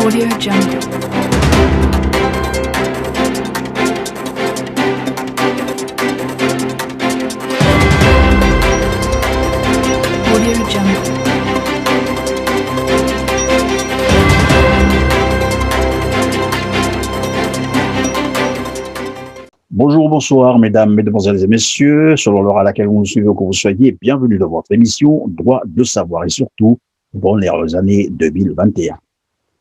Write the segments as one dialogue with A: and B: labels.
A: Audio Jungle. Audio Jungle.
B: Bonjour, bonsoir, mesdames, mesdemoiselles et messieurs, selon l'heure à laquelle vous nous suivez ou que vous soyez, bienvenue dans votre émission Droit de savoir et surtout, bonne heureuse année 2021.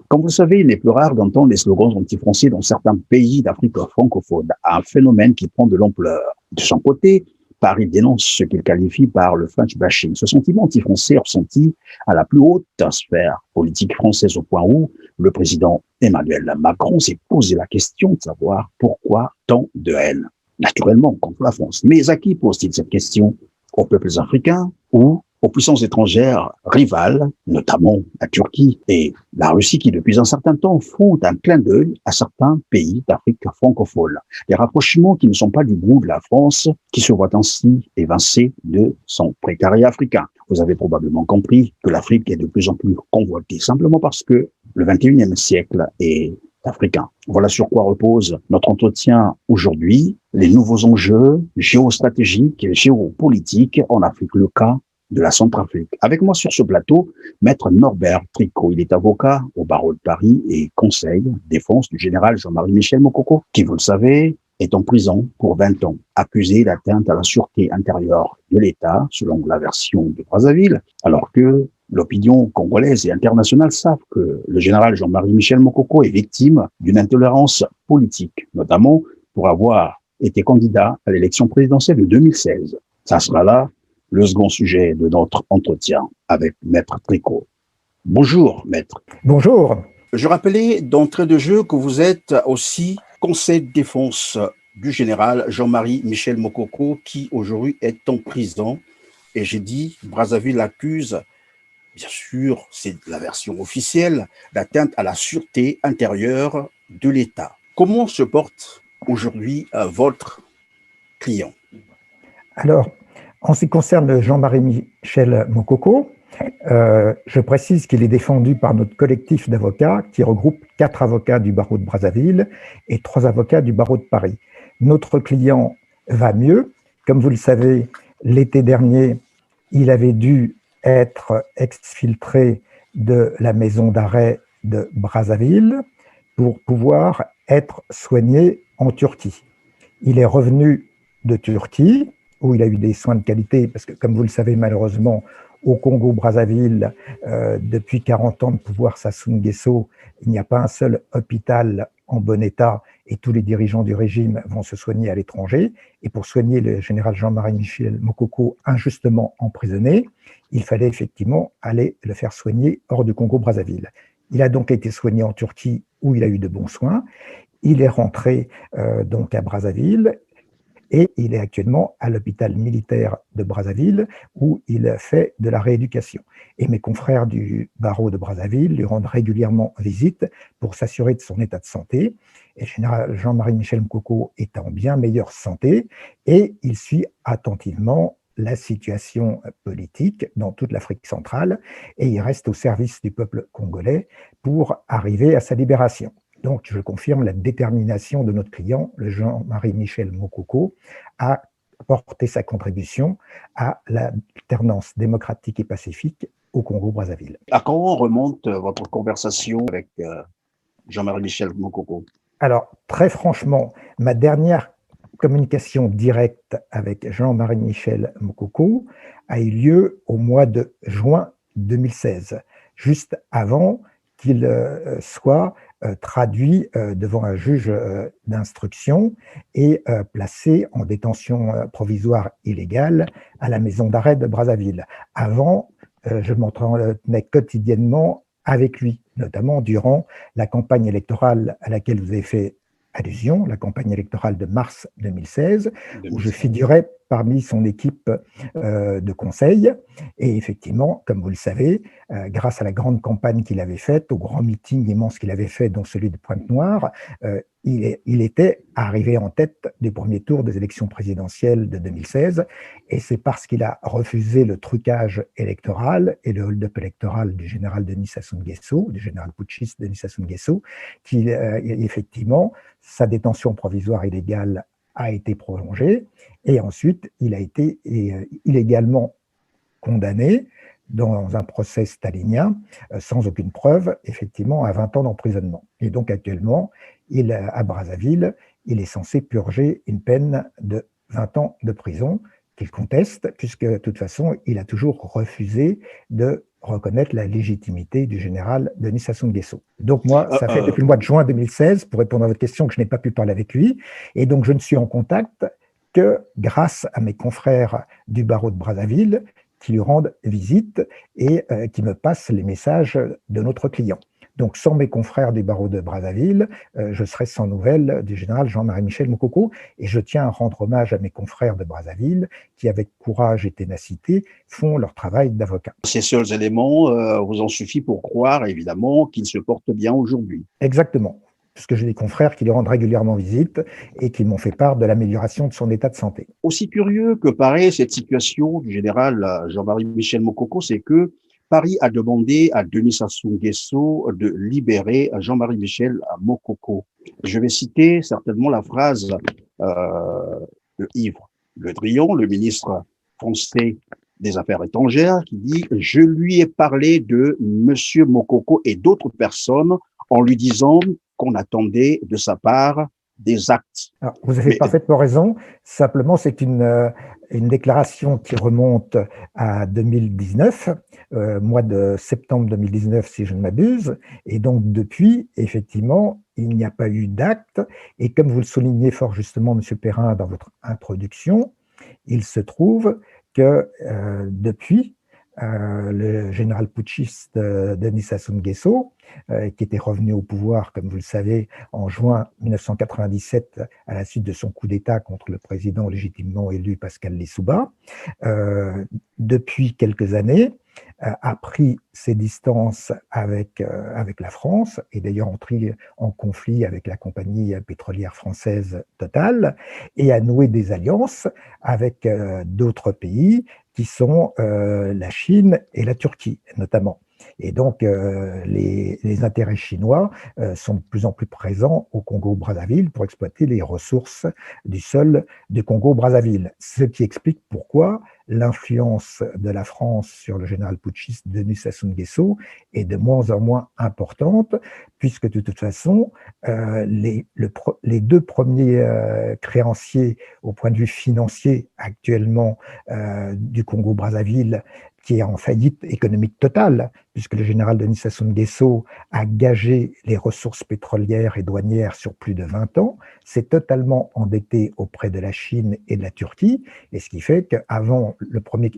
B: Comme vous le savez, il n'est plus rare d'entendre les slogans anti-français dans certains pays d'Afrique francophone, un phénomène qui prend de l'ampleur. De son côté, Paris dénonce ce qu'il qualifie par le French bashing, ce sentiment anti-français ressenti à la plus haute sphère politique française au point où le président Emmanuel Macron s'est posé la question de savoir pourquoi tant de haine, naturellement contre la France. Mais à qui pose-t-il cette question? Aux peuples africains ou aux puissances étrangères rivales, notamment la Turquie et la Russie qui depuis un certain temps font un clin d'œil à certains pays d'Afrique francophone. Des rapprochements qui ne sont pas du goût de la France, qui se voient ainsi évincés de son précaré africain. Vous avez probablement compris que l'Afrique est de plus en plus convoitée, simplement parce que le 21e siècle est africain. Voilà sur quoi repose notre entretien aujourd'hui, les nouveaux enjeux géostratégiques et géopolitiques en Afrique, le cas de la Centrafrique. Avec moi sur ce plateau, Maître Norbert Tricot. Il est avocat au barreau de Paris et conseil défense du général Jean-Marie Michel Mokoko, qui, vous le savez, est en prison pour 20 ans, accusé d'atteinte à la sûreté intérieure de l'État, selon la version de Brazzaville, alors que l'opinion congolaise et internationale savent que le général Jean-Marie Michel Mokoko est victime d'une intolérance politique, notamment pour avoir été candidat à l'élection présidentielle de 2016. Ça sera là le second sujet de notre entretien avec Maître Tricot. Bonjour, Maître.
C: Bonjour.
B: Je rappelais d'entrée de jeu que vous êtes aussi conseil de défense du général Jean-Marie Michel Mokoko, qui aujourd'hui est en prison. Et j'ai dit, Brazzaville l'accuse, bien sûr, c'est la version officielle, d'atteinte à la sûreté intérieure de l'État. Comment se porte aujourd'hui votre client?
C: Alors, en ce qui concerne Jean-Marie Michel Mokoko, je précise qu'il est défendu par notre collectif d'avocats qui regroupe 4 avocats du barreau de Brazzaville et 3 avocats du barreau de Paris. Notre client va mieux. Comme vous le savez, l'été dernier, il avait dû être exfiltré de la maison d'arrêt de Brazzaville pour pouvoir être soigné en Turquie. Il est revenu de Turquie, où il a eu des soins de qualité, parce que, comme vous le savez, malheureusement, au Congo-Brazzaville, depuis 40 ans de pouvoir Sassou Nguesso, il n'y a pas un seul hôpital en bon état et tous les dirigeants du régime vont se soigner à l'étranger. Et pour soigner le général Jean-Marie Michel Mokoko injustement emprisonné, il fallait effectivement aller le faire soigner hors du Congo-Brazzaville. Il a donc été soigné en Turquie où il a eu de bons soins. Il est rentré donc à Brazzaville. Et il est actuellement à l'hôpital militaire de Brazzaville où il fait de la rééducation. Et mes confrères du barreau de Brazzaville lui rendent régulièrement visite pour s'assurer de son état de santé. Et le général Jean-Marie Michel Mokoko est en bien meilleure santé et il suit attentivement la situation politique dans toute l'Afrique centrale et il reste au service du peuple congolais pour arriver à sa libération. Donc, je confirme la détermination de notre client, le Jean-Marie Michel Mokoko, à apporter sa contribution à l'alternance démocratique et pacifique au Congo-Brazzaville.
B: À quand remonte votre conversation avec Jean-Marie Michel Mokoko?
C: Alors, très franchement, ma dernière communication directe avec Jean-Marie Michel Mokoko a eu lieu au mois de juin 2016, juste avant qu'il soit traduit devant un juge d'instruction et placé en détention provisoire illégale à la maison d'arrêt de Brazzaville. Avant, je m'entretenais quotidiennement avec lui, notamment durant la campagne électorale à laquelle vous avez fait allusion, la campagne électorale de mars 2016, où je figurais parmi son équipe de conseil. Et effectivement, comme vous le savez, grâce à la grande campagne qu'il avait faite, au grand meeting immense qu'il avait fait, dont celui de Pointe-Noire, il était arrivé en tête du premier tour des élections présidentielles de 2016, et c'est parce qu'il a refusé le trucage électoral et le hold-up électoral du général Denis Sassou Nguesso, du général putschiste Denis Sassou Nguesso, qu'effectivement, sa détention provisoire illégale a été prolongée, et ensuite, il a été illégalement condamné dans un procès stalinien, sans aucune preuve, effectivement, à 20 ans d'emprisonnement. Et donc, actuellement, à Brazzaville, il est censé purger une peine de 20 ans de prison qu'il conteste, puisque, de toute façon, il a toujours refusé de reconnaître la légitimité du général Denis Sassou Nguesso. Donc, moi, ça fait depuis le mois de juin 2016, pour répondre à votre question, que je n'ai pas pu parler avec lui, et donc je ne suis en contact que grâce à mes confrères du barreau de Brazzaville, qui lui rendent visite et qui me passent les messages de notre client. Donc, sans mes confrères du barreau de Brazzaville, je serais sans nouvelles du général Jean-Marie Michel Mokoko. Et je tiens à rendre hommage à mes confrères de Brazzaville qui, avec courage et ténacité, font leur travail d'avocat.
B: Ces seuls éléments vous en suffit pour croire, évidemment, qu'il se porte bien aujourd'hui.
C: Exactement. Puisque j'ai des confrères qui lui rendent régulièrement visite et qui m'ont fait part de l'amélioration de son état de santé.
B: Aussi curieux que paraît cette situation du général Jean-Marie Michel Mokoko, c'est que Paris a demandé à Denis Sassou Nguesso de libérer Jean-Marie Michel Mokoko. Je vais citer certainement la phrase de Yves Le Drian, le ministre français des Affaires étrangères, qui dit « Je lui ai parlé de Monsieur Mokoko et d'autres personnes en lui disant qu'on attendait de sa part des actes. »
C: Alors, vous avez parfaitement raison. Simplement, c'est une déclaration qui remonte à 2019, mois de septembre 2019, si je ne m'abuse. Et donc, depuis, effectivement, il n'y a pas eu d'acte. Et comme vous le soulignez fort justement, M. Perrin, dans votre introduction, il se trouve que depuis, le général putschiste Denis Sassou Nguesso, qui était revenu au pouvoir, comme vous le savez, en juin 1997 à la suite de son coup d'État contre le président légitimement élu Pascal Lissouba, depuis quelques années, a pris ses distances avec la France et d'ailleurs entré en conflit avec la compagnie pétrolière française Total et a noué des alliances avec d'autres pays qui sont la Chine et la Turquie notamment. Et donc, les intérêts chinois sont de plus en plus présents au Congo-Brazzaville pour exploiter les ressources du sol du Congo-Brazzaville. Ce qui explique pourquoi l'influence de la France sur le général putschiste Denis Sassou Nguesso est de moins en moins importante, puisque de toute façon, les deux premiers créanciers au point de vue financier actuellement du Congo-Brazzaville, qui est en faillite économique totale, puisque le général Denis Sassou Nguesso a gagé les ressources pétrolières et douanières sur plus de 20 ans, s'est totalement endetté auprès de la Chine et de la Turquie, et ce qui fait qu'avant,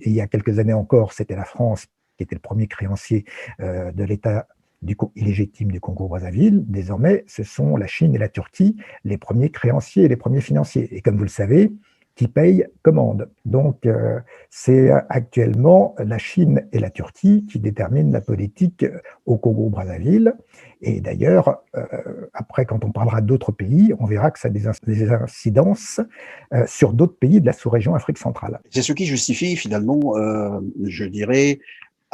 C: il y a quelques années encore, c'était la France qui était le premier créancier de l'État illégitime du Congo-Brazzaville. Désormais, ce sont la Chine et la Turquie les premiers créanciers et les premiers financiers. Et comme vous le savez, qui paye commande. Donc, c'est actuellement la Chine et la Turquie qui déterminent la politique au Congo-Brazzaville. Et d'ailleurs, après, quand on parlera d'autres pays, on verra que ça a des incidences sur d'autres pays de la sous-région Afrique centrale.
B: C'est ce qui justifie finalement, je dirais,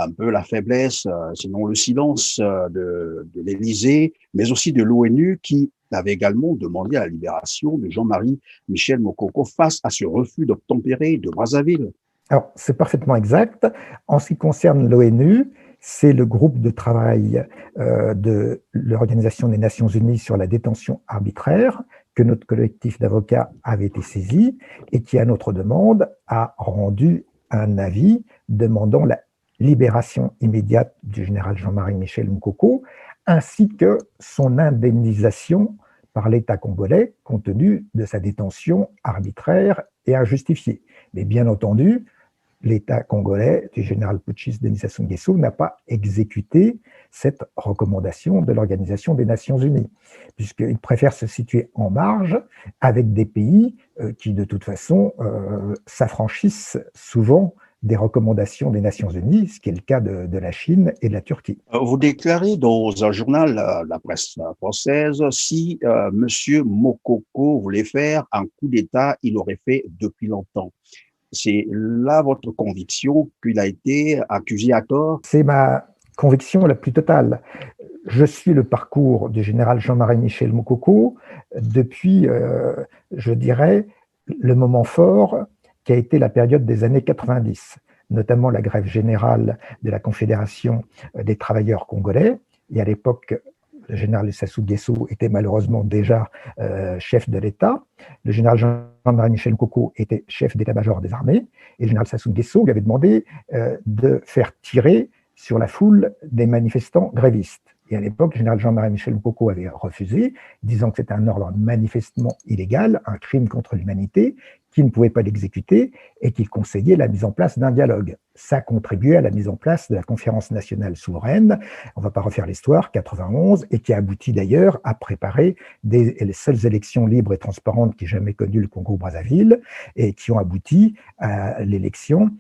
B: un peu la faiblesse, sinon le silence de l'Élysée, mais aussi de l'ONU qui avait également demandé la libération de Jean-Marie Michel Mokoko face à ce refus d'obtempérer de Brazzaville.
C: Alors, c'est parfaitement exact. En ce qui concerne l'ONU, c'est le groupe de travail de l'Organisation des Nations Unies sur la détention arbitraire que notre collectif d'avocats avait été saisi et qui, à notre demande, a rendu un avis demandant la libération immédiate du général Jean-Marie Michel Mokoko, ainsi que son indemnisation par l'État congolais compte tenu de sa détention arbitraire et injustifiée. Mais bien entendu, l'État congolais du général putschiste Denis Sassou Nguesso n'a pas exécuté cette recommandation de l'Organisation des Nations Unies, puisqu'il préfère se situer en marge avec des pays qui, de toute façon, s'affranchissent souvent des recommandations des Nations Unies, ce qui est le cas de la Chine et de la Turquie.
B: Vous déclarez dans un journal, la presse française, si Monsieur Mokoko voulait faire un coup d'État, il l'aurait fait depuis longtemps. C'est là votre conviction qu'il a été accusé à tort?
C: C'est ma conviction la plus totale. Je suis le parcours du général Jean-Marie Michel Mokoko depuis, je dirais, le moment fort qui a été la période des années 90, notamment la grève générale de la Confédération des travailleurs congolais. Et à l'époque, le général Sassou Nguesso était malheureusement déjà chef de l'État. Le général Jean-Marie Michel Mokoko était chef d'état-major des armées. Et le général Sassou Nguesso lui avait demandé de faire tirer sur la foule des manifestants grévistes. Et à l'époque, le général Jean-Marie Michel Mokoko avait refusé, disant que c'était un ordre manifestement illégal, un crime contre l'humanité, qui ne pouvait pas l'exécuter et qu'il conseillait la mise en place d'un dialogue. Ça contribuait à la mise en place de la conférence nationale souveraine, on ne va pas refaire l'histoire, 91, et qui a abouti d'ailleurs à préparer les seules élections libres et transparentes qui aient jamais connu le Congo-Brazzaville et qui ont abouti à l'élection,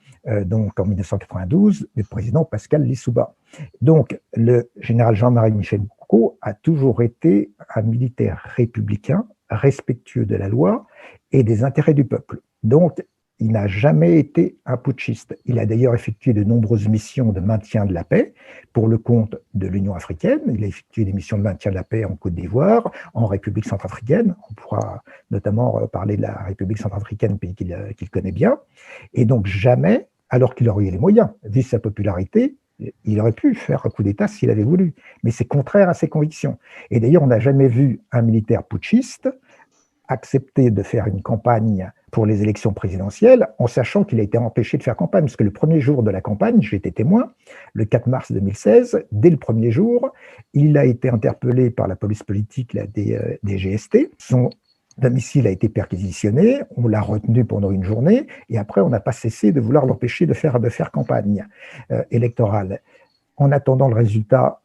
C: donc en 1992, du président Pascal Lissouba. Donc, le général Jean-Marie Michel Mokoko a toujours été un militaire républicain, respectueux de la loi et des intérêts du peuple. Donc, il n'a jamais été un putschiste. Il a d'ailleurs effectué de nombreuses missions de maintien de la paix pour le compte de l'Union africaine. Il a effectué des missions de maintien de la paix en Côte d'Ivoire, en République centrafricaine. On pourra notamment parler de la République centrafricaine, pays qu'il connaît bien. Et donc jamais, alors qu'il aurait eu les moyens, vu sa popularité, il aurait pu faire un coup d'État s'il avait voulu. Mais c'est contraire à ses convictions. Et d'ailleurs, on n'a jamais vu un militaire putschiste accepter de faire une campagne pour les élections présidentielles en sachant qu'il a été empêché de faire campagne. Parce que le premier jour de la campagne, j'ai été témoin, le 4 mars 2016, dès le premier jour, il a été interpellé par la police politique des GST. Son domicile a été perquisitionné, on l'a retenu pendant une journée, et après, on n'a pas cessé de vouloir l'empêcher de faire campagne électorale. En attendant le résultat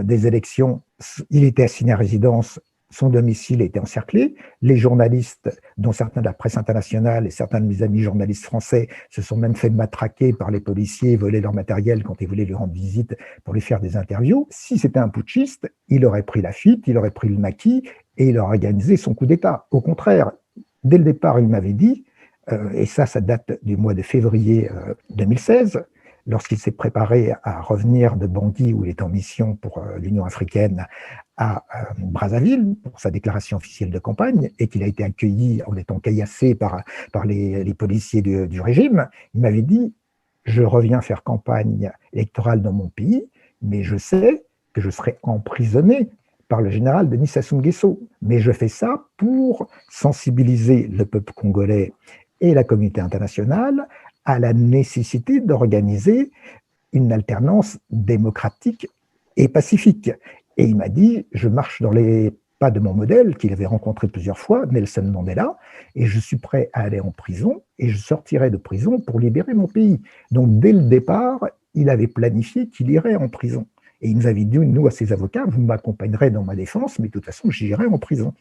C: des élections, il était assigné à résidence. Son domicile était encerclé. Les journalistes, dont certains de la presse internationale et certains de mes amis journalistes français, se sont même fait matraquer par les policiers, voler leur matériel quand ils voulaient lui rendre visite pour lui faire des interviews. Si c'était un putschiste, il aurait pris la fuite, il aurait pris le maquis et il aurait organisé son coup d'État. Au contraire, dès le départ, il m'avait dit, et ça date du mois de février 2016, lorsqu'il s'est préparé à revenir de Bangui, où il est en mission pour l'Union africaine, à Brazzaville, pour sa déclaration officielle de campagne, et qu'il a été accueilli en étant caillassé par les policiers du régime, il m'avait dit « Je reviens faire campagne électorale dans mon pays, mais je sais que je serai emprisonné par le général Denis Sassou Nguesso. Mais je fais ça pour sensibiliser le peuple congolais et la communauté internationale à la nécessité d'organiser une alternance démocratique et pacifique. » Et il m'a dit, je marche dans les pas de mon modèle, qu'il avait rencontré plusieurs fois, Nelson Mandela, et je suis prêt à aller en prison, et je sortirai de prison pour libérer mon pays. Donc dès le départ, il avait planifié qu'il irait en prison. Et il nous avait dit, nous, à ses avocats, vous m'accompagnerez dans ma défense, mais de toute façon, j'irai en prison.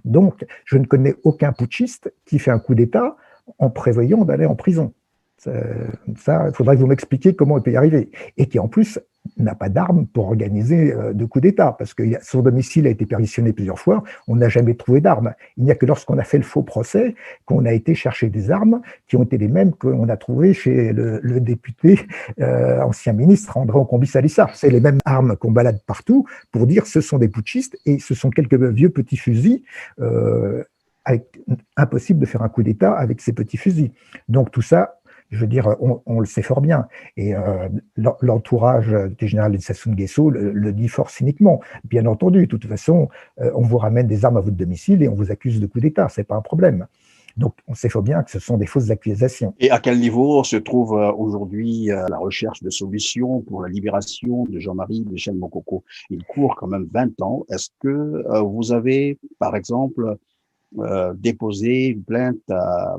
C: Donc, je ne connais aucun putschiste qui fait un coup d'État en prévoyant d'aller en prison. Ça, il faudrait que vous m'expliquiez comment il peut y arriver. Et qui, en plus, n'a pas d'armes pour organiser de coups d'État, parce que son domicile a été perquisitionné plusieurs fois, on n'a jamais trouvé d'armes. Il n'y a que lorsqu'on a fait le faux procès qu'on a été chercher des armes qui ont été les mêmes qu'on a trouvées chez le député ancien ministre André Okombi-Salissa. C'est les mêmes armes qu'on balade partout pour dire ce sont des putschistes et ce sont quelques vieux petits fusils impossible de faire un coup d'État avec ces petits fusils. Donc tout ça, je veux dire, on le sait fort bien. Et l'entourage du général Sassou Nguesso le dit fort cyniquement. Bien entendu, de toute façon, on vous ramène des armes à votre domicile et on vous accuse de coup d'État, c'est pas un problème. Donc, on sait fort bien que ce sont des fausses accusations.
B: Et à quel niveau se trouve aujourd'hui la recherche de solutions pour la libération de Jean-Marie Michel Mokoko? Il court quand même 20 ans. Est-ce que vous avez, par exemple, déposé une plainte à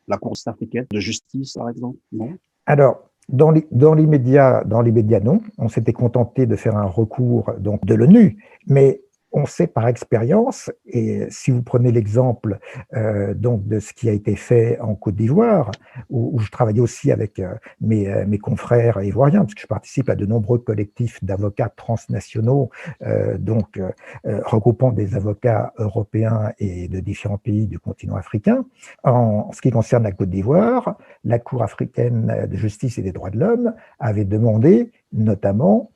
B: la Cour africaine de justice, par exemple? Non.
C: Alors, dans l'immédiat, non. On s'était contenté de faire un recours donc, de l'ONU, mais on sait par expérience, et si vous prenez l'exemple donc de ce qui a été fait en Côte d'Ivoire, où je travaillais aussi avec mes confrères ivoiriens, parce que je participe à de nombreux collectifs d'avocats transnationaux, regroupant des avocats européens et de différents pays du continent africain. En ce qui concerne la Côte d'Ivoire, la Cour africaine de justice et des droits de l'homme avait demandé notamment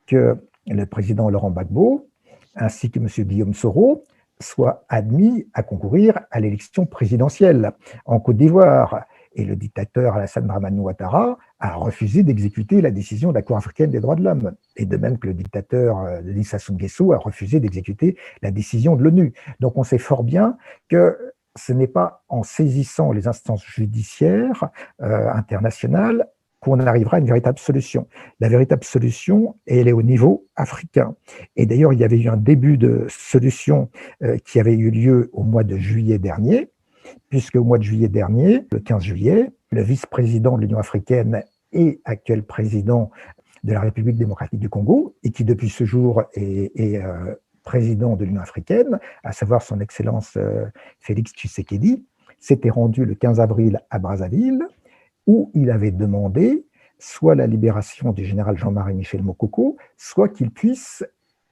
C: que le président Laurent Gbagbo ainsi que M. Guillaume Soro soient admis à concourir à l'élection présidentielle en Côte d'Ivoire. Et le dictateur Alassane Dramane Ouattara a refusé d'exécuter la décision de la Cour africaine des droits de l'homme. Et de même que le dictateur Denis Sassou Nguesso a refusé d'exécuter la décision de l'ONU. Donc on sait fort bien que ce n'est pas en saisissant les instances judiciaires internationales qu'on arrivera à une véritable solution. La véritable solution, elle est au niveau africain. Et d'ailleurs, il y avait eu un début de solution qui avait eu lieu au mois de juillet dernier, puisque au mois de juillet dernier, le 15 juillet, le vice-président de l'Union africaine et actuel président de la République démocratique du Congo, et qui depuis ce jour est président de l'Union africaine, à savoir son Excellence Félix Tshisekedi, s'était rendu le 15 avril à Brazzaville, où il avait demandé soit la libération du général Jean-Marie Michel Mokoko, soit qu'il puisse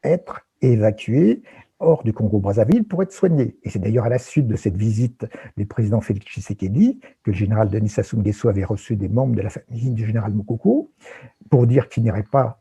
C: être évacué hors du Congo-Brazzaville pour être soigné. Et c'est d'ailleurs à la suite de cette visite du président Félix Tshisekedi que le général Denis Sassou Nguesso avait reçu des membres de la famille du général Mokoko pour dire qu'il n'irait pas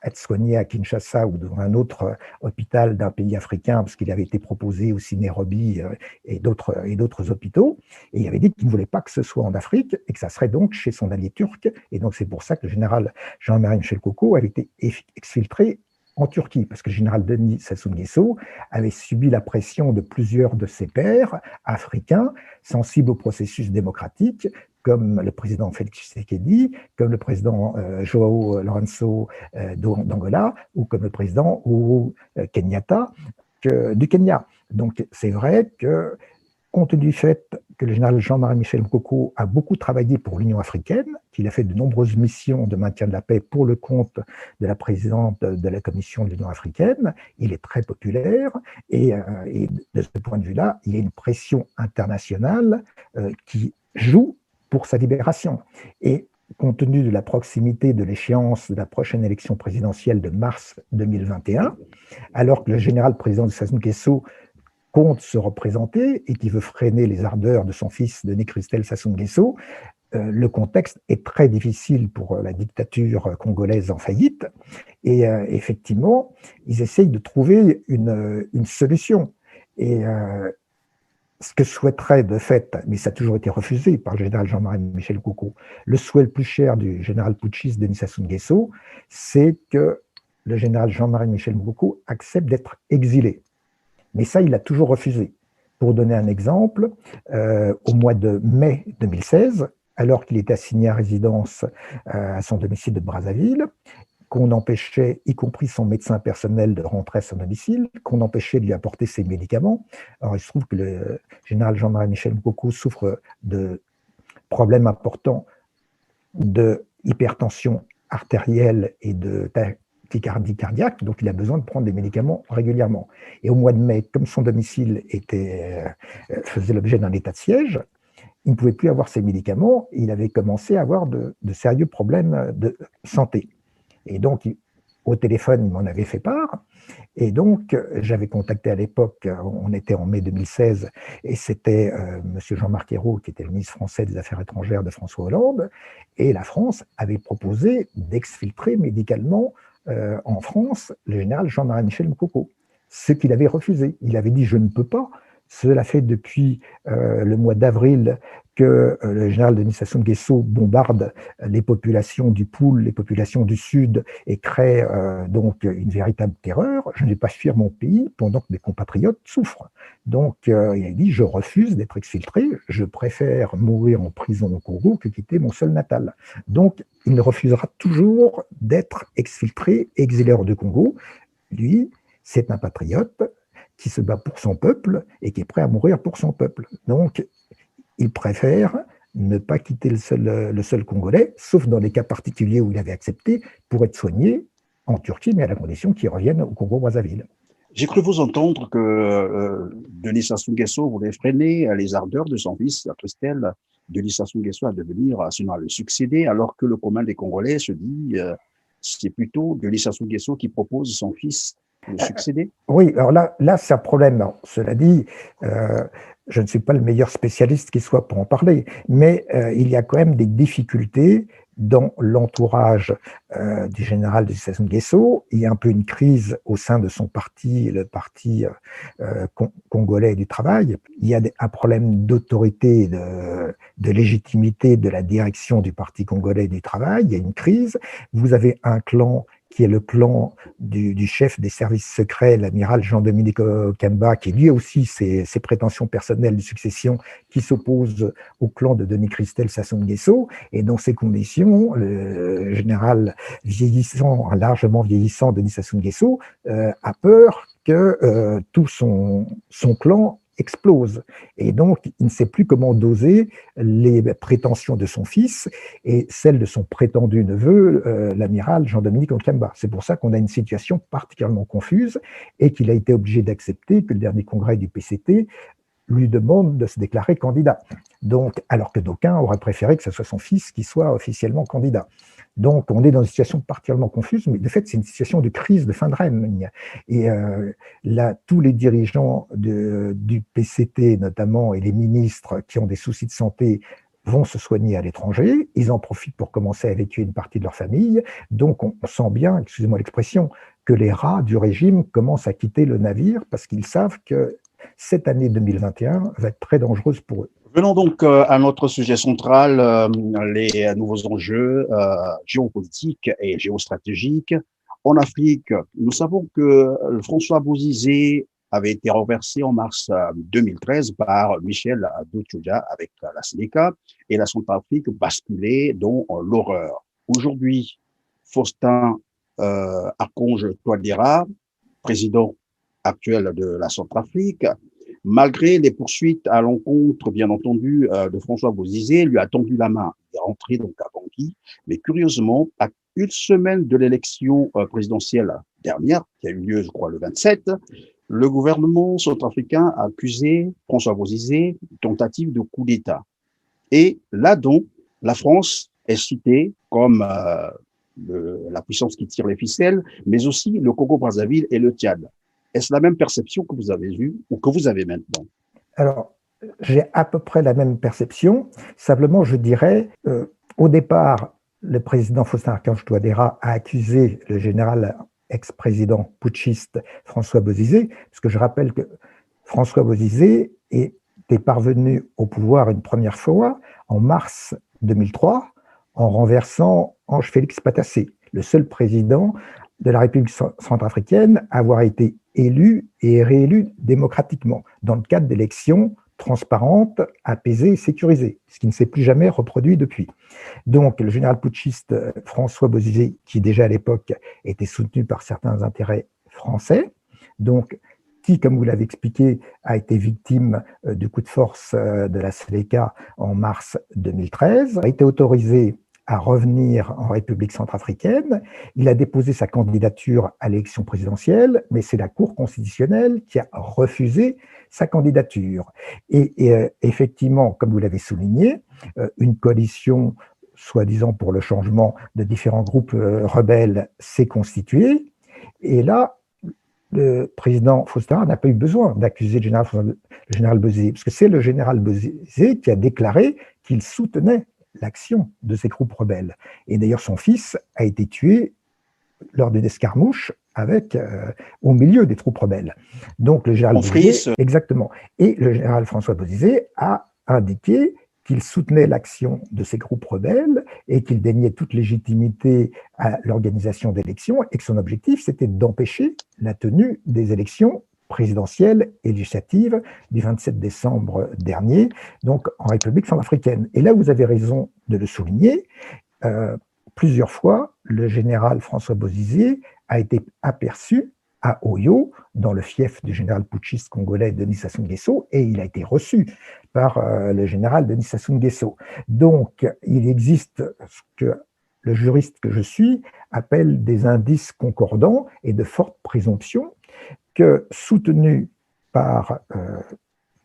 C: être soigné à Kinshasa ou dans un autre hôpital d'un pays africain, parce qu'il avait été proposé aussi Nairobi et d'autres hôpitaux, et il avait dit qu'il ne voulait pas que ce soit en Afrique, et que ça serait donc chez son allié turc, et donc c'est pour ça que le général Jean-Marie Michel Mokoko avait été exfiltré en Turquie, parce que le général Denis Sassou Nguesso avait subi la pression de plusieurs de ses pairs africains sensibles au processus démocratique, comme le président Félix Tshisekedi, comme le président Joao Lourenço d'Angola, ou comme le président Uhuru Kenyatta du Kenya. Donc c'est vrai que, compte tenu du fait que le général Jean-Marie Michel Mokoko a beaucoup travaillé pour l'Union africaine, qu'il a fait de nombreuses missions de maintien de la paix pour le compte de la présidente de la Commission de l'Union africaine, il est très populaire, et de ce point de vue-là, il y a une pression internationale qui joue pour sa libération. Et compte tenu de la proximité de l'échéance de la prochaine élection présidentielle de mars 2021, alors que le général président Sassou Nguesso compte se représenter et qui veut freiner les ardeurs de son fils Denis Christel Sassou Nguesso, le contexte est très difficile pour la dictature congolaise en faillite. Et effectivement, ils essayent de trouver une solution. Et ce que souhaiterait de fait, mais ça a toujours été refusé par le général Jean-Marie Michel Mokoko, le souhait le plus cher du général putschiste Denis Sassou Nguesso, c'est que le général Jean-Marie Michel Mokoko accepte d'être exilé. Mais ça, il a toujours refusé. Pour donner un exemple, au mois de mai 2016, alors qu'il était assigné à résidence à son domicile de Brazzaville, qu'on empêchait, y compris son médecin personnel, de rentrer à son domicile, qu'on empêchait de lui apporter ses médicaments. Alors, il se trouve que le général Jean-Marie Michel Mokoko souffre de problèmes importants de hypertension artérielle et de tachycardie cardiaque, donc il a besoin de prendre des médicaments régulièrement. Et au mois de mai, comme son domicile faisait l'objet d'un état de siège, il ne pouvait plus avoir ses médicaments, et il avait commencé à avoir de sérieux problèmes de santé. Et donc, au téléphone, il m'en avait fait part. Et donc, j'avais contacté à l'époque, on était en mai 2016, et c'était M. Jean-Marc Ayrault, qui était le ministre français des Affaires étrangères de François Hollande, et la France avait proposé d'exfiltrer médicalement en France le général Jean-Marie Michel Mokoko, ce qu'il avait refusé. Il avait dit « je ne peux pas ». Cela fait depuis le mois d'avril que le général Denis Sassou Nguesso bombarde les populations du Poul, les populations du Sud, et crée donc une véritable terreur. Je ne vais pas fuir mon pays pendant que mes compatriotes souffrent. Donc il a dit « je refuse d'être exfiltré, je préfère mourir en prison au Congo que quitter mon sol natal ». Donc il refusera toujours d'être exfiltré, exilé hors du Congo. Lui, c'est un patriote qui se bat pour son peuple et qui est prêt à mourir pour son peuple. Donc, il préfère ne pas quitter le sol congolais, sauf dans les cas particuliers où il avait accepté, pour être soigné en Turquie, mais à la condition qu'il revienne au Congo-Brazzaville.
B: J'ai cru vous entendre que Denis Sassou Nguesso voulait freiner les ardeurs de son fils, Christelle. Denis Sassou Nguesso à devenir, sinon à le succéder, alors que le commun des Congolais se dit c'est plutôt Denis Sassou Nguesso qui propose son fils pour le succéder.
C: Oui, alors là c'est un problème. Alors, cela dit, je ne suis pas le meilleur spécialiste qui soit pour en parler, mais il y a quand même des difficultés dans l'entourage du général de Sassou Nguesso. Il y a un peu une crise au sein de son parti, le parti congolais du travail. Il y a un problème d'autorité, de légitimité de la direction du parti congolais du travail. Il y a une crise. Vous avez un clan qui est le clan du chef des services secrets, l'amiral Jean-Dominique Okamba, qui lui aussi ses prétentions personnelles de succession, qui s'oppose au clan de Denis Christelle Sassou Nguesso. Et dans ces conditions, le général vieillissant, largement vieillissant, Denis Sassou Nguesso, a peur que tout son clan explose. Et donc, il ne sait plus comment doser les prétentions de son fils et celles de son prétendu neveu, l'amiral Jean-Dominique Okamba. C'est pour ça qu'on a une situation particulièrement confuse et qu'il a été obligé d'accepter que le dernier congrès du PCT lui demande de se déclarer candidat. Donc, alors que d'aucuns auraient préféré que ce soit son fils qui soit officiellement candidat. Donc, on est dans une situation particulièrement confuse, mais de fait, c'est une situation de crise de fin de règne. Et là, tous les dirigeants du PCT, notamment, et les ministres qui ont des soucis de santé, vont se soigner à l'étranger. Ils en profitent pour commencer à évacuer une partie de leur famille. Donc, on sent bien, excusez-moi l'expression, que les rats du régime commencent à quitter le navire parce qu'ils savent que cette année 2021 va être très dangereuse pour eux.
B: Venons donc à notre sujet central, les nouveaux enjeux géopolitiques et géostratégiques. En Afrique, nous savons que François Bozizé avait été renversé en mars 2013 par Michel Dutouja avec la Sénéca et la Centrafrique basculée dans l'horreur. Aujourd'hui, Faustin Archange Touadéra, président actuel de la Centrafrique, malgré les poursuites à l'encontre, bien entendu, de François Bozizé, lui a tendu la main. Il est rentré donc à Bangui, mais curieusement, à une semaine de l'élection présidentielle dernière, qui a eu lieu, je crois, le 27, le gouvernement centrafricain a accusé François Bozizé de tentative de coup d'État. Et là donc, la France est citée comme la puissance qui tire les ficelles, mais aussi le Congo-Brazzaville et le Tchad. Est-ce la même perception que vous avez eue ou que vous avez maintenant?
C: Alors, j'ai à peu près la même perception. Simplement, je dirais, au départ, le président Faustin Archange Touadéra a accusé le général ex-président putschiste François Bozizé, parce que je rappelle que François Bozizé était parvenu au pouvoir une première fois en mars 2003 en renversant Ange Félix Patassé, le seul président de la République centrafricaine à avoir été élu et réélu démocratiquement dans le cadre d'élections transparentes, apaisées et sécurisées, ce qui ne s'est plus jamais reproduit depuis. Donc, le général putschiste François Bozizé, qui déjà à l'époque était soutenu par certains intérêts français, donc qui, comme vous l'avez expliqué, a été victime du coup de force de la Séléka en mars 2013, a été autorisé à revenir en République centrafricaine. Il a déposé sa candidature à l'élection présidentielle, mais c'est la Cour constitutionnelle qui a refusé sa candidature. Et effectivement, comme vous l'avez souligné, une coalition soi-disant pour le changement de différents groupes rebelles s'est constituée. Et là, le président Faustin n'a pas eu besoin d'accuser le général Bozizé, parce que c'est le général Bozizé qui a déclaré qu'il soutenait l'action de ces groupes rebelles. Et d'ailleurs, son fils a été tué lors d'une escarmouche au milieu des troupes rebelles. Donc, le général Bozizé, exactement. Et le général François Bozizé a indiqué qu'il soutenait l'action de ces groupes rebelles et qu'il déniait toute légitimité à l'organisation d'élections et que son objectif, c'était d'empêcher la tenue des élections présidentielle et législative du 27 décembre dernier, donc en République centrafricaine. Et là, vous avez raison de le souligner, plusieurs fois, le général François Bozizé a été aperçu à Oyo, dans le fief du général putschiste congolais Denis Sassou Nguesso, et il a été reçu par le général Denis Sassou Nguesso. Donc, il existe ce que le juriste que je suis appelle des indices concordants et de fortes présomptions que, soutenu par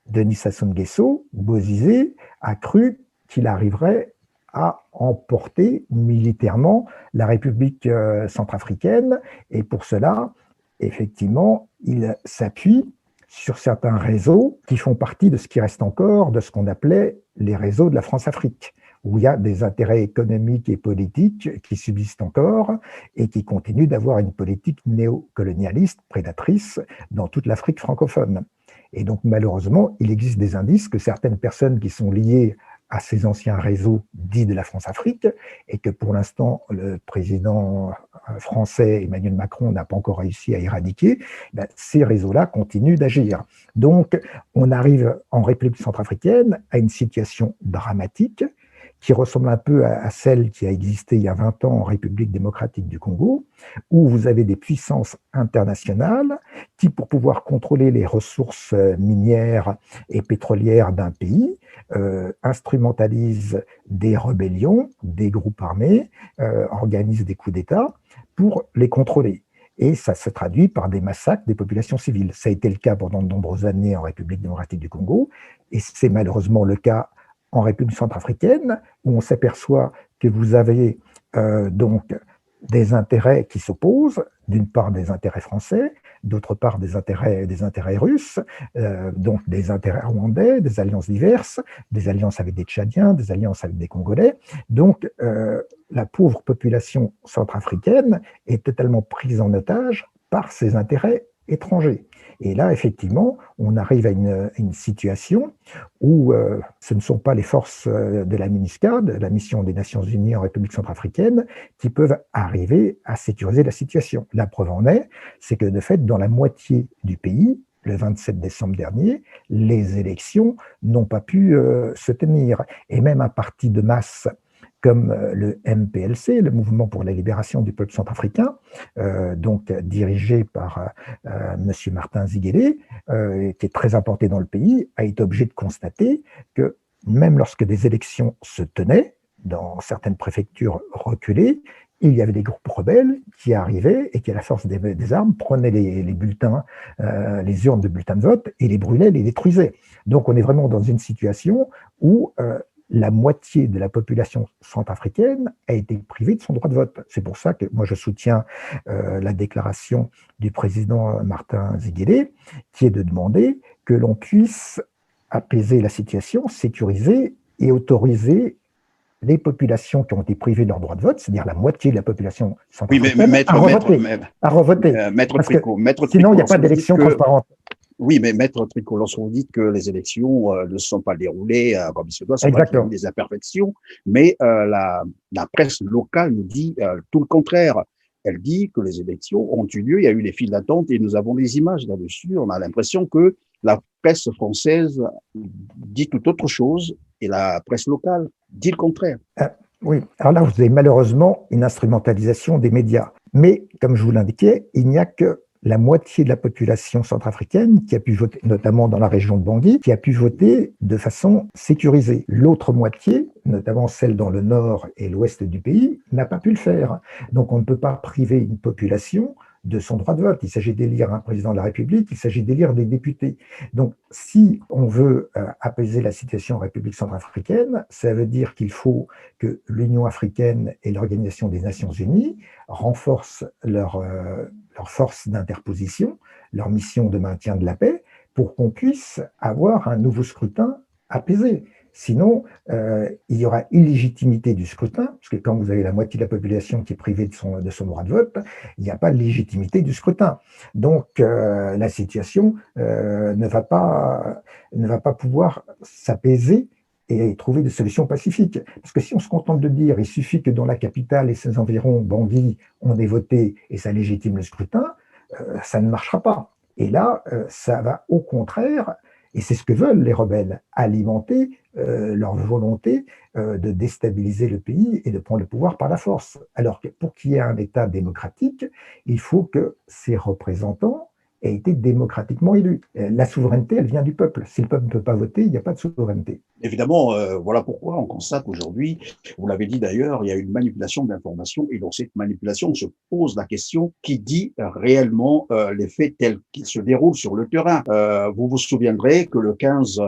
C: Denis Sassou Nguesso, Bozizé a cru qu'il arriverait à emporter militairement la République centrafricaine. Et pour cela, effectivement, il s'appuie sur certains réseaux qui font partie de ce qui reste encore de ce qu'on appelait les réseaux de la France-Afrique, où il y a des intérêts économiques et politiques qui subsistent encore et qui continuent d'avoir une politique néocolonialiste, prédatrice dans toute l'Afrique francophone. Et donc, malheureusement, il existe des indices que certaines personnes qui sont liées à ces anciens réseaux dits de la France-Afrique, et que pour l'instant, le président français Emmanuel Macron n'a pas encore réussi à éradiquer, ben, ces réseaux-là continuent d'agir. Donc, on arrive en République centrafricaine à une situation dramatique qui ressemble un peu à celle qui a existé il y a 20 ans en République démocratique du Congo, où vous avez des puissances internationales qui, pour pouvoir contrôler les ressources minières et pétrolières d'un pays, instrumentalisent des rébellions, des groupes armés, organisent des coups d'État pour les contrôler. Et ça se traduit par des massacres des populations civiles. Ça a été le cas pendant de nombreuses années en République démocratique du Congo, et c'est malheureusement le cas en République centrafricaine, où on s'aperçoit que vous avez donc des intérêts qui s'opposent, d'une part des intérêts français, d'autre part des intérêts russes, donc des intérêts rwandais, des alliances diverses, des alliances avec des Tchadiens, des alliances avec des Congolais. Donc la pauvre population centrafricaine est totalement prise en otage par ces intérêts étrangers. Et là, effectivement, on arrive à une situation où ce ne sont pas les forces de la MINUSCA, de la mission des Nations Unies en République centrafricaine, qui peuvent arriver à sécuriser la situation. La preuve en est, c'est que de fait, dans la moitié du pays, le 27 décembre dernier, les élections n'ont pas pu se tenir. Et même un parti de masse comme le MPLC, le Mouvement pour la libération du peuple centrafricain, donc dirigé par M. Martin Ziguélé, qui est très implanté dans le pays, a été obligé de constater que même lorsque des élections se tenaient, dans certaines préfectures reculées, il y avait des groupes rebelles qui arrivaient et qui, à la force des armes, prenaient les bulletins, les urnes de bulletins de vote et les brûlaient, les détruisaient. Donc on est vraiment dans une situation où la moitié de la population centrafricaine a été privée de son droit de vote. C'est pour ça que moi je soutiens la déclaration du président Martin Ziguélé, qui est de demander que l'on puisse apaiser la situation, sécuriser et autoriser les populations qui ont été privées de leur droit de vote, c'est-à-dire la moitié de la population centrafricaine, à revoter. Sinon, il n'y a pas d'élection transparente.
B: Oui, mais Maître Tricot, lorsque vous dites que les élections ne sont pas déroulées comme il se doit, c'est pas qu'il y a eu des imperfections, mais la presse locale nous dit tout le contraire. Elle dit que les élections ont eu lieu, il y a eu des files d'attente et nous avons des images là-dessus. On a l'impression que la presse française dit tout autre chose et la presse locale dit le contraire.
C: Oui, alors là, vous avez malheureusement une instrumentalisation des médias. Mais, comme je vous l'indiquais, il n'y a que la moitié de la population centrafricaine qui a pu voter, notamment dans la région de Bangui, qui a pu voter de façon sécurisée. L'autre moitié, notamment celle dans le nord et l'ouest du pays, n'a pas pu le faire. Donc on ne peut pas priver une population de son droit de vote. Il s'agit d'élire un président de la République, il s'agit d'élire des députés. Donc si on veut apaiser la situation en République centrafricaine, ça veut dire qu'il faut que l'Union africaine et l'Organisation des Nations Unies renforcent leur force d'interposition, leur mission de maintien de la paix, pour qu'on puisse avoir un nouveau scrutin apaisé. Sinon, il y aura illégitimité du scrutin, parce que quand vous avez la moitié de la population qui est privée de son droit de vote, il n'y a pas de légitimité du scrutin. Donc, la situation ne va pas pouvoir s'apaiser et trouver des solutions pacifiques. Parce que si on se contente de dire il suffit que dans la capitale et ses environs, Bangui, on ait voté et ça légitime le scrutin, ça ne marchera pas. Et là, ça va au contraire, et c'est ce que veulent les rebelles, alimenter leur volonté de déstabiliser le pays et de prendre le pouvoir par la force. Alors que pour qu'il y ait un État démocratique, il faut que ses représentants ait été démocratiquement élu. La souveraineté, elle vient du peuple. Si le peuple ne peut pas voter, il n'y a pas de souveraineté.
B: Évidemment, voilà pourquoi on constate aujourd'hui, vous l'avez dit d'ailleurs, il y a une manipulation de l'information et dans cette manipulation, on se pose la question qui dit réellement les faits tels qu'ils se déroulent sur le terrain. Vous vous souviendrez que le 15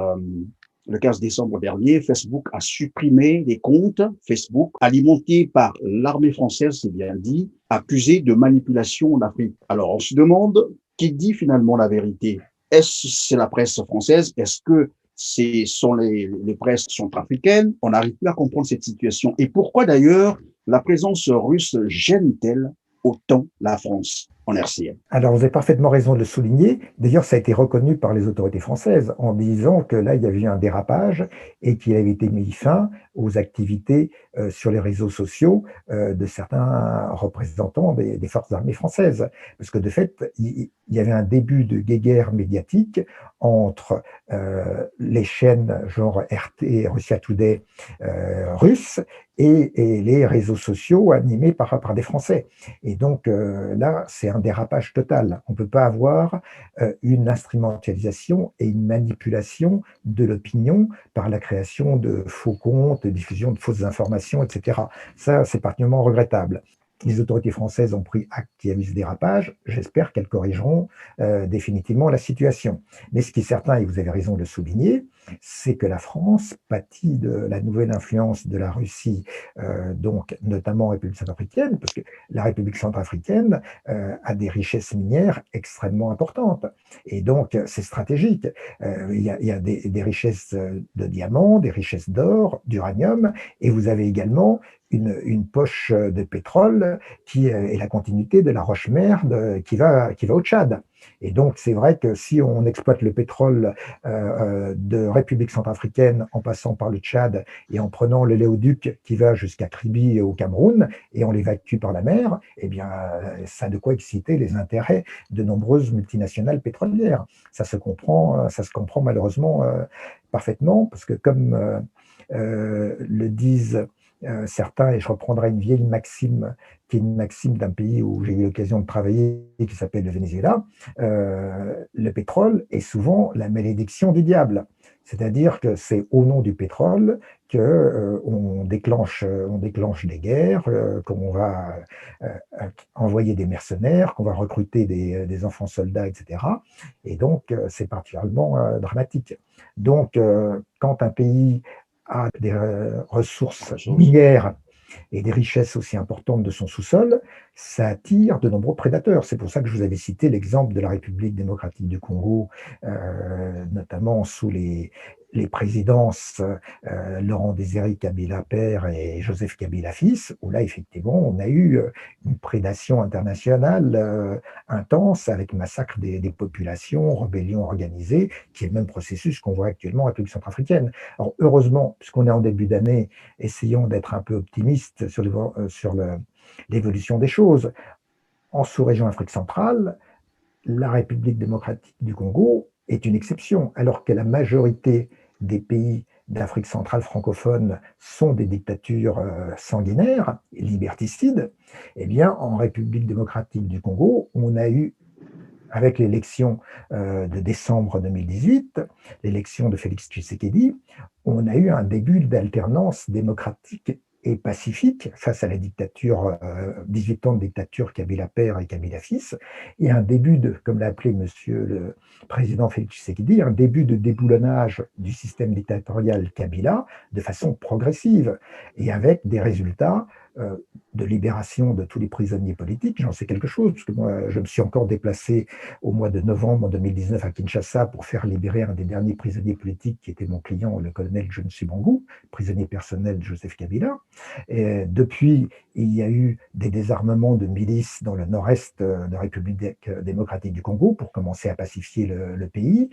B: décembre dernier, Facebook a supprimé les comptes Facebook alimentés par l'armée française, c'est bien dit, accusés de manipulation en Afrique. Alors on se demande qui dit finalement la vérité. Est-ce que c'est la presse française? Est-ce que ce sont les presses centrafricaines? On n'arrive plus à comprendre cette situation. Et pourquoi d'ailleurs la présence russe gêne-t-elle autant la France en RCN?
C: Alors, vous avez parfaitement raison de le souligner. D'ailleurs, ça a été reconnu par les autorités françaises en disant que là, il y avait eu un dérapage et qu'il avait été mis fin aux activités sur les réseaux sociaux de certains représentants des forces armées françaises. Parce que de fait, il y avait un début de guéguerre médiatique entre les chaînes genre RT, Russia Today russes et les réseaux sociaux animés par des Français. Et donc là, c'est un dérapage total. On ne peut pas avoir une instrumentalisation et une manipulation de l'opinion par la création de faux comptes, diffusion de fausses informations, etc. Ça, c'est particulièrement regrettable. Les autorités françaises ont pris acte qu'il y a eu ce dérapage. J'espère qu'elles corrigeront définitivement la situation. Mais ce qui est certain, et vous avez raison de le souligner, c'est que la France pâtit de la nouvelle influence de la Russie, donc notamment en République centrafricaine, parce que la République centrafricaine a des richesses minières extrêmement importantes. Et donc, c'est stratégique. Il y a des richesses de diamants, des richesses d'or, d'uranium, et vous avez également une poche de pétrole qui est la continuité de la roche mère qui va au Tchad. Et donc, c'est vrai que si on exploite le pétrole de République centrafricaine en passant par le Tchad et en prenant le léoduc qui va jusqu'à Kribi au Cameroun et on l'évacue par la mer, eh bien, ça a de quoi exciter les intérêts de nombreuses multinationales pétrolières. Ça se comprend malheureusement parfaitement parce que comme le disent certains, et je reprendrai une vieille maxime, qui est une maxime d'un pays où j'ai eu l'occasion de travailler, qui s'appelle le Venezuela, le pétrole est souvent la malédiction du diable. C'est-à-dire que c'est au nom du pétrole qu'on déclenche des guerres, qu'on va envoyer des mercenaires, qu'on va recruter des enfants soldats, etc. Et donc, c'est particulièrement dramatique. Donc, quand un pays a des ressources minières et des richesses aussi importantes de son sous-sol, ça attire de nombreux prédateurs. C'est pour ça que je vous avais cité l'exemple de la République démocratique du Congo, notamment sous les présidences Laurent Désiré Kabila père et Joseph Kabila fils, où là, effectivement, on a eu une prédation internationale intense avec massacre des populations, rébellion organisée, qui est le même processus qu'on voit actuellement en République centrafricaine. Alors, heureusement, puisqu'on est en début d'année, essayons d'être un peu optimistes sur l'évolution des choses. En sous-région Afrique centrale, la République démocratique du Congo est une exception, alors que la majorité des pays d'Afrique centrale francophone sont des dictatures sanguinaires, liberticides. Eh bien, en République démocratique du Congo, on a eu, avec l'élection de décembre 2018, l'élection de Félix Tshisekedi, on a eu un début d'alternance démocratique et pacifique face à la dictature, 18 ans de dictature Kabila père et Kabila fils, et un début de, comme l'a appelé monsieur le président Félix Tshisekedi, un début de déboulonnage du système dictatorial Kabila de façon progressive, et avec des résultats de libération de tous les prisonniers politiques. J'en sais quelque chose, parce que moi, je me suis encore déplacé au mois de novembre 2019 à Kinshasa pour faire libérer un des derniers prisonniers politiques qui était mon client, le colonel John Subangou, prisonnier personnel de Joseph Kabila. Et depuis, il y a eu des désarmements de milices dans le nord-est de la République démocratique du Congo pour commencer à pacifier le pays.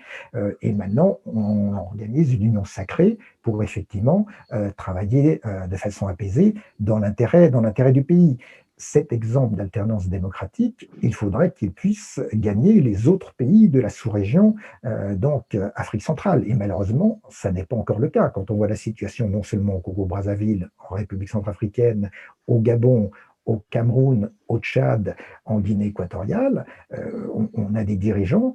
C: Et maintenant, on organise une union sacrée pour effectivement travailler de façon apaisée dans l'intérêt du pays. Cet exemple d'alternance démocratique, il faudrait qu'il puisse gagner les autres pays de la sous-région, donc Afrique centrale. Et malheureusement, ça n'est pas encore le cas. Quand on voit la situation non seulement au Congo-Brazzaville, en République centrafricaine, au Gabon, au Cameroun, au Tchad, en Guinée équatoriale, on a des dirigeants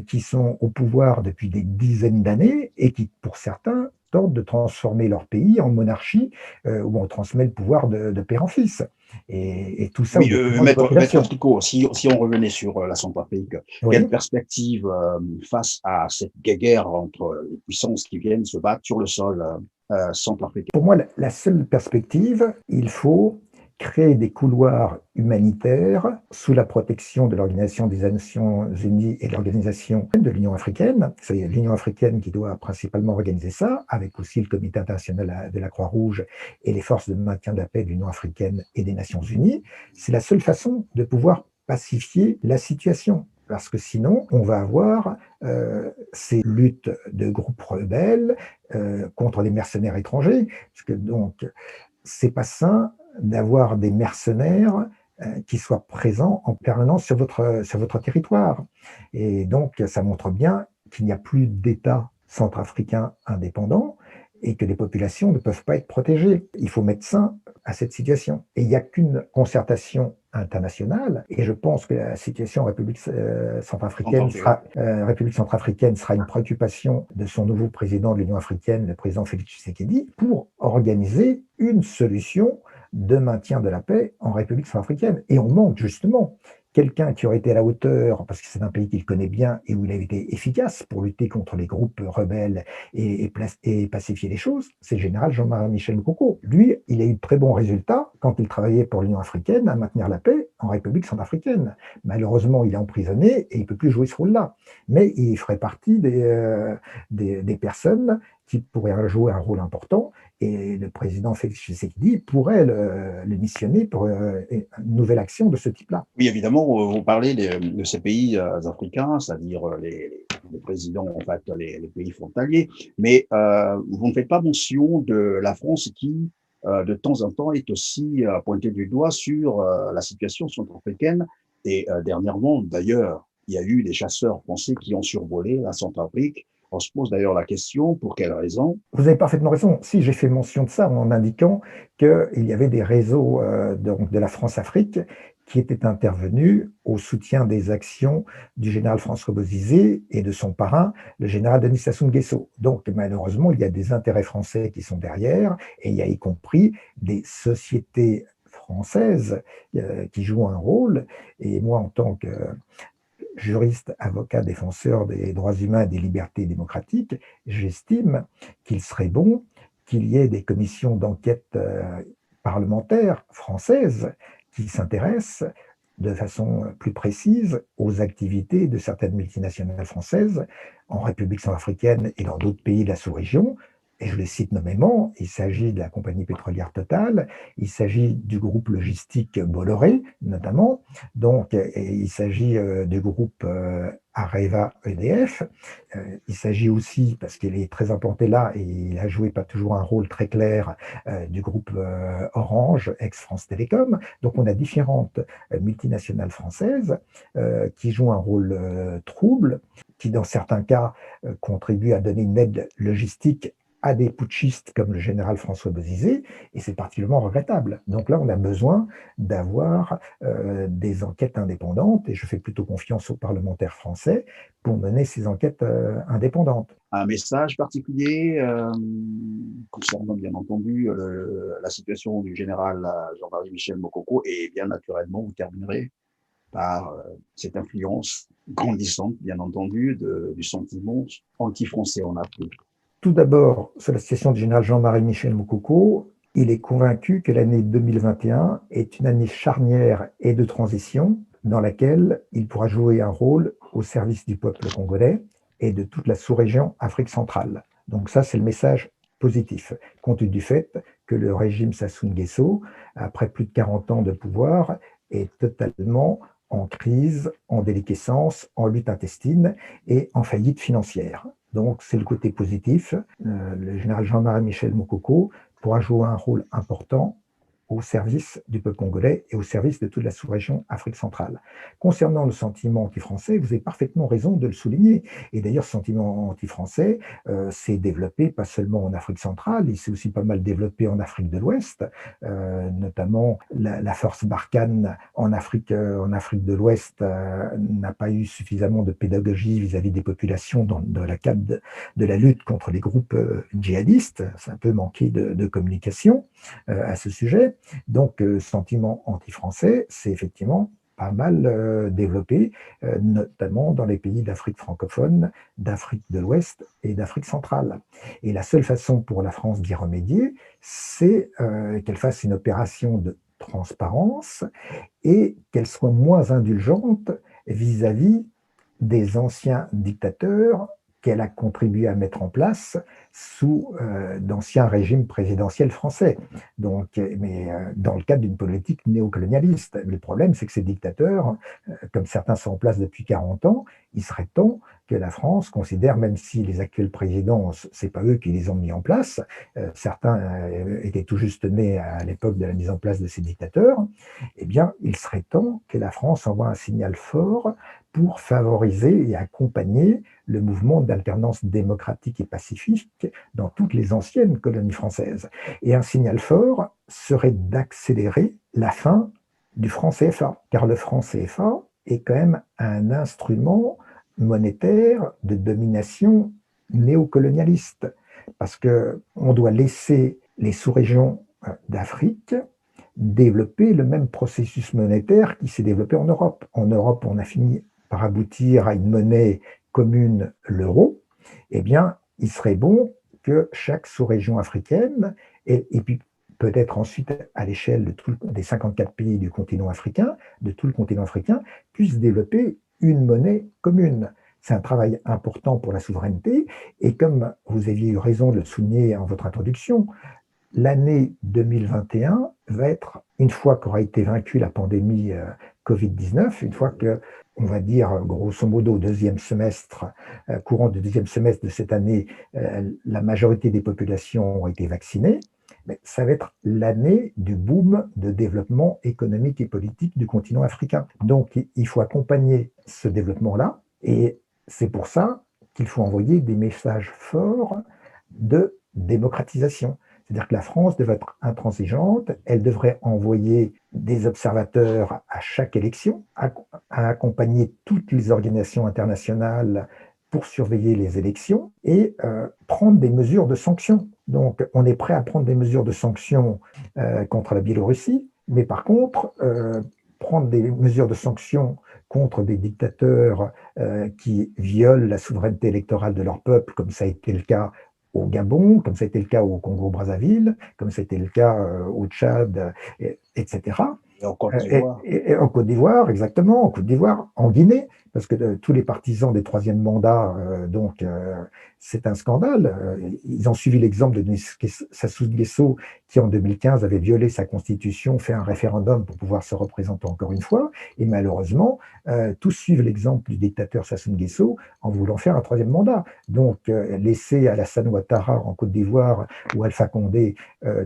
C: qui sont au pouvoir depuis des dizaines d'années et qui, pour certains, tentent de transformer leur pays en monarchie où on transmet le pouvoir de père en fils. Et tout ça au
B: Oui,
C: détriment des
B: Maître
C: populations.
B: Tricot, si on revenait sur la Centrafrique, quelle
C: Oui.
B: perspective face à cette guerre entre les puissances qui viennent se battre sur le sol centrafricain?
C: Pour moi, la seule perspective, il faut créer des couloirs humanitaires sous la protection de l'Organisation des Nations Unies et de l'Organisation de l'Union africaine. C'est l'Union africaine qui doit principalement organiser ça, avec aussi le Comité international de la Croix-Rouge et les forces de maintien de la paix de l'Union africaine et des Nations Unies. C'est la seule façon de pouvoir pacifier la situation. Parce que sinon, on va avoir ces luttes de groupes rebelles contre les mercenaires étrangers, parce que donc c'est pas sain d'avoir des mercenaires qui soient présents en permanence sur votre territoire. Et donc ça montre bien qu'il n'y a plus d'État centrafricain indépendant et que les populations ne peuvent pas être protégées. Il faut mettre fin à cette situation. Et il n'y a qu'une concertation internationale, et je pense que la situation en République centrafricaine sera une préoccupation de son nouveau président de l'Union africaine, le président Félix Tshisekedi, pour organiser une solution de maintien de la paix en République centrafricaine. Et on manque justement quelqu'un qui aurait été à la hauteur, parce que c'est un pays qu'il connaît bien et où il a été efficace pour lutter contre les groupes rebelles et pacifier les choses, c'est le général Jean-Marie Michel Mokoko. Lui, il a eu de très bons résultats quand il travaillait pour l'Union africaine à maintenir la paix en République centrafricaine. Malheureusement, il est emprisonné et il ne peut plus jouer ce rôle-là. Mais il ferait partie des personnes qui pourraient jouer un rôle important, et le président Félix Tshisekedi pourrait le missionner pour une nouvelle action de ce type-là.
B: Oui, évidemment, vous parlez de ces pays africains, c'est-à-dire les présidents, en fait, les pays frontaliers, mais vous ne faites pas mention de la France qui, de temps en temps, est aussi pointée du doigt sur la situation centrafricaine. Et dernièrement, d'ailleurs, il y a eu des chasseurs français qui ont survolé la Centrafrique. On se pose d'ailleurs la question, pour quelle raison?
C: Vous avez parfaitement raison. Si, j'ai fait mention de ça en indiquant qu'il y avait des réseaux de la France-Afrique qui étaient intervenus au soutien des actions du général François Bozizé et de son parrain, le général Denis Sassou Nguesso. Donc, malheureusement, il y a des intérêts français qui sont derrière, et il y a y compris des sociétés françaises qui jouent un rôle. Et moi, en tant que juriste, avocat, défenseur des droits humains et des libertés démocratiques, j'estime qu'il serait bon qu'il y ait des commissions d'enquête parlementaires françaises qui s'intéressent de façon plus précise aux activités de certaines multinationales françaises en République centrafricaine et dans d'autres pays de la sous-région. Et je les cite nommément, il s'agit de la compagnie pétrolière Total, il s'agit du groupe logistique Bolloré, notamment, donc il s'agit du groupe Areva EDF, il s'agit aussi, parce qu'il est très implanté là, et il a joué pas toujours un rôle très clair, du groupe Orange, ex-France Télécom. Donc on a différentes multinationales françaises qui jouent un rôle trouble, qui dans certains cas contribuent à donner une aide logistique à des putschistes comme le général François Bozizé, et c'est particulièrement regrettable. Donc là, on a besoin d'avoir des enquêtes indépendantes, et je fais plutôt confiance aux parlementaires français pour mener ces enquêtes indépendantes.
B: Un message particulier concernant, bien entendu, la situation du général Jean-Marie Michel Mokoko, et bien naturellement, vous terminerez par cette influence grandissante, bien entendu, du sentiment anti-français en Afrique.
C: Tout d'abord, sur la situation du général Jean-Marie Michel Mokoko, il est convaincu que l'année 2021 est une année charnière et de transition dans laquelle il pourra jouer un rôle au service du peuple congolais et de toute la sous-région Afrique centrale. Donc ça, c'est le message positif, compte tenu du fait que le régime Sassou Nguesso, après plus de 40 ans de pouvoir, est totalement en crise, en déliquescence, en lutte intestine et en faillite financière. Donc, c'est le côté positif. Le général Jean-Marie Michel Mokoko pourra jouer un rôle important au service du peuple congolais et au service de toute la sous-région Afrique centrale. Concernant le sentiment anti-français, vous avez parfaitement raison de le souligner. Et d'ailleurs, ce sentiment anti-français s'est développé pas seulement en Afrique centrale, il s'est aussi pas mal développé en Afrique de l'Ouest, notamment la force Barkhane en Afrique de l'Ouest n'a pas eu suffisamment de pédagogie vis-à-vis des populations dans le cadre de la lutte contre les groupes djihadistes. C'est un peu manqué de communication à ce sujet. Donc, sentiment anti-français, c'est effectivement pas mal développé, notamment dans les pays d'Afrique francophone, d'Afrique de l'Ouest et d'Afrique centrale. Et la seule façon pour la France d'y remédier, c'est qu'elle fasse une opération de transparence et qu'elle soit moins indulgente vis-à-vis des anciens dictateurs qu'elle a contribué à mettre en place sous d'anciens régimes présidentiels français, mais dans le cadre d'une politique néocolonialiste. Le problème, c'est que ces dictateurs, comme certains sont en place depuis 40 ans, il serait temps que la France considère, même si les actuels présidents, c'est pas eux qui les ont mis en place, certains étaient tout juste nés à l'époque de la mise en place de ces dictateurs, eh bien, il serait temps que la France envoie un signal fort pour favoriser et accompagner le mouvement d'alternance démocratique et pacifique dans toutes les anciennes colonies françaises. Et un signal fort serait d'accélérer la fin du franc CFA, car le franc CFA est quand même un instrument monétaire de domination néocolonialiste, parce qu'on doit laisser les sous-régions d'Afrique développer le même processus monétaire qui s'est développé en Europe. En Europe, on a fini par aboutir à une monnaie commune, l'euro. Eh bien, il serait bon que chaque sous-région africaine, et puis peut-être ensuite à l'échelle des 54 pays du continent africain, de tout le continent africain, puisse développer une monnaie commune. C'est un travail important pour la souveraineté, et comme vous aviez eu raison de le souligner en votre introduction, l'année 2021 va être, une fois qu'aura été vaincue la pandémie Covid-19, une fois que, on va dire, grosso modo, au deuxième semestre, courant du deuxième semestre de cette année, la majorité des populations ont été vaccinées, mais ça va être l'année du boom de développement économique et politique du continent africain. Donc, il faut accompagner ce développement-là, et c'est pour ça qu'il faut envoyer des messages forts de démocratisation. C'est-à-dire que la France devrait être intransigeante, elle devrait envoyer des observateurs à chaque élection, à accompagner toutes les organisations internationales pour surveiller les élections et prendre des mesures de sanctions. Donc, on est prêt à prendre des mesures de sanctions contre la Biélorussie, mais par contre, prendre des mesures de sanctions contre des dictateurs qui violent la souveraineté électorale de leur peuple, comme ça a été le cas au Gabon, comme ça a été le cas au Congo-Brazzaville, comme ça a été le cas au Tchad, etc.
B: Et en Côte d'Ivoire.
C: Et en Côte d'Ivoire, exactement, en Côte d'Ivoire, en Guinée, parce que tous les partisans des troisièmes mandats, c'est un scandale. Ils ont suivi l'exemple de Sassou Nguesso, qui en 2015 avait violé sa constitution, fait un référendum pour pouvoir se représenter encore une fois, et malheureusement, tous suivent l'exemple du dictateur Sassou Nguesso en voulant faire un troisième mandat. Donc, laisser Alassane Ouattara en Côte d'Ivoire ou Alpha Condé,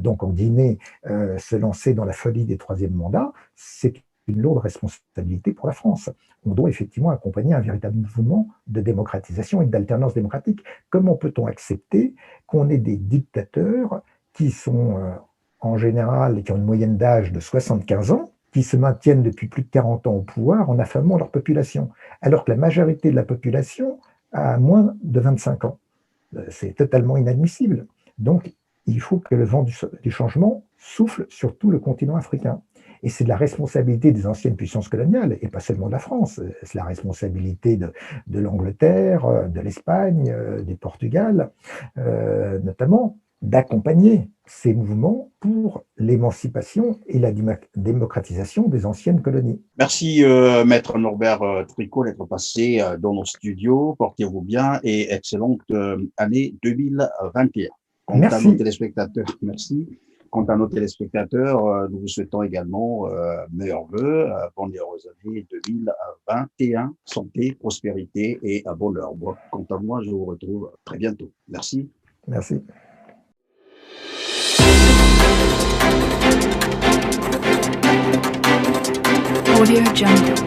C: donc en Guinée, se lancer dans la folie des troisièmes mandats, c'est une lourde responsabilité pour la France. On doit effectivement accompagner un véritable mouvement de démocratisation et d'alternance démocratique. Comment peut-on accepter qu'on ait des dictateurs qui sont en général, qui ont une moyenne d'âge de 75 ans, qui se maintiennent depuis plus de 40 ans au pouvoir en affamant leur population, alors que la majorité de la population a moins de 25 ans. C'est totalement inadmissible. Donc, il faut que le vent du changement souffle sur tout le continent africain. Et c'est de la responsabilité des anciennes puissances coloniales, et pas seulement de la France, c'est la responsabilité de l'Angleterre, de l'Espagne, du Portugal, notamment, d'accompagner ces mouvements pour l'émancipation et la démocratisation des anciennes colonies.
B: Merci, Maître Norbert Tricot, d'être passé dans nos studios. Portez-vous bien et excellente année 2021. Quant à nos téléspectateurs, merci. Quant à nos téléspectateurs, nous vous souhaitons également meilleurs vœux, bonne et heureuse année 2021, santé, prospérité et bonheur. Quant à moi, je vous retrouve très bientôt. Merci.
C: Merci.
A: Audio Jungle.